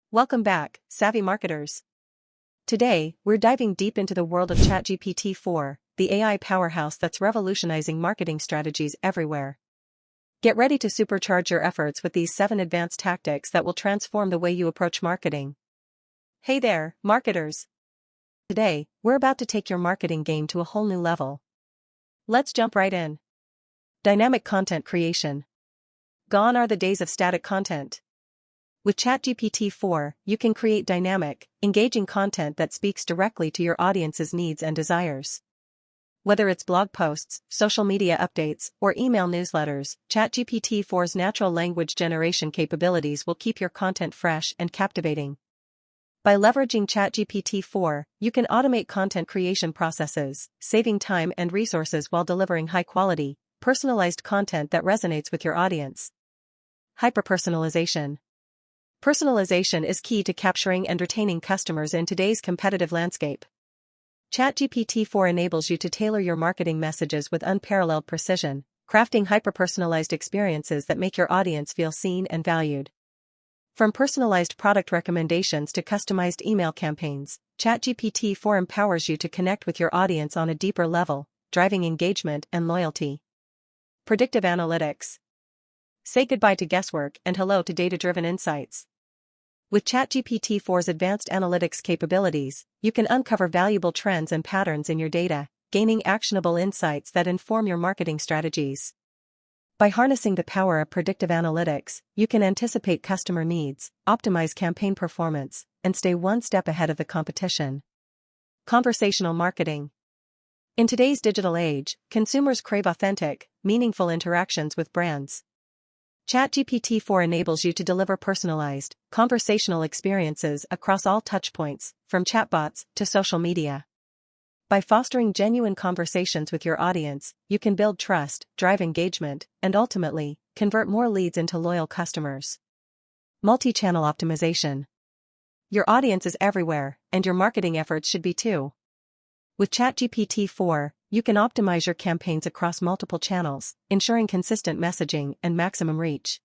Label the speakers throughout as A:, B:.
A: Welcome back, savvy marketers. Today, we're diving deep into the world of ChatGPT4, the AI powerhouse that's revolutionizing marketing strategies everywhere. Get ready to supercharge your efforts with these 7 advanced tactics that will transform the way you approach marketing. Hey there, marketers! Today, we're about to take your marketing game to a whole new level. Let's jump right in. Dynamic content creation. Gone are the days of static content. With ChatGPT4, you can create dynamic, engaging content that speaks directly to your audience's needs and desires. Whether it's blog posts, social media updates, or email newsletters, ChatGPT4's natural language generation capabilities will keep your content fresh and captivating. By leveraging ChatGPT4, you can automate content creation processes, saving time and resources while delivering high-quality, personalized content that resonates with your audience. Hyper-Personalization. Personalization is key to capturing and retaining customers in today's competitive landscape. ChatGPT4 enables you to tailor your marketing messages with unparalleled precision, crafting hyper-personalized experiences that make your audience feel seen and valued. From personalized product recommendations to customized email campaigns, ChatGPT4 empowers you to connect with your audience on a deeper level, driving engagement and loyalty. Predictive Analytics. Say goodbye to guesswork and hello to data-driven insights. With ChatGPT4's advanced analytics capabilities, you can uncover valuable trends and patterns in your data, gaining actionable insights that inform your marketing strategies. By harnessing the power of predictive analytics, you can anticipate customer needs, optimize campaign performance, and stay one step ahead of the competition. Conversational marketing. In today's digital age, consumers crave authentic, meaningful interactions with brands. ChatGPT4 enables you to deliver personalized, conversational experiences across all touchpoints, from chatbots to social media. By fostering genuine conversations with your audience, you can build trust, drive engagement, and ultimately, convert more leads into loyal customers. Multi-channel optimization. Your audience is everywhere, and your marketing efforts should be too. With ChatGPT4, you can optimize your campaigns across multiple channels, ensuring consistent messaging and maximum reach.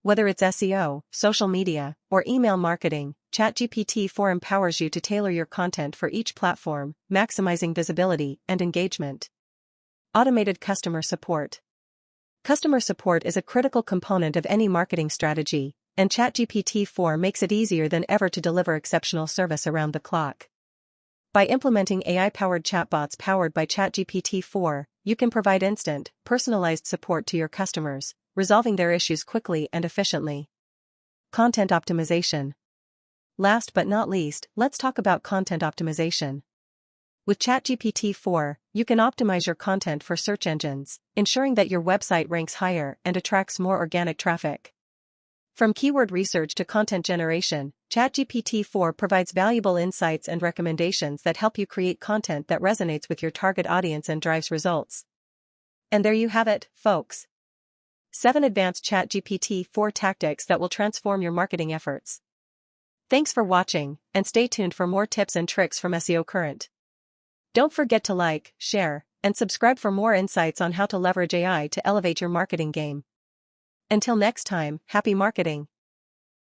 A: Whether it's SEO, social media, or email marketing, ChatGPT4 empowers you to tailor your content for each platform, maximizing visibility and engagement. Automated customer support. Customer support is a critical component of any marketing strategy, and ChatGPT4 makes it easier than ever to deliver exceptional service around the clock. By implementing AI-powered chatbots powered by ChatGPT4, you can provide instant, personalized support to your customers, resolving their issues quickly and efficiently. Content optimization. Last but not least, let's talk about content optimization. With ChatGPT4, you can optimize your content for search engines, ensuring that your website ranks higher and attracts more organic traffic. From keyword research to content generation, ChatGPT4 provides valuable insights and recommendations that help you create content that resonates with your target audience and drives results. And there you have it, folks. 7 advanced ChatGPT4 tactics that will transform your marketing efforts. Thanks for watching, and stay tuned for more tips and tricks from SEOCurrent. Don't forget to like, share, and subscribe for more insights on how to leverage AI to elevate your marketing game. Until next time, happy marketing!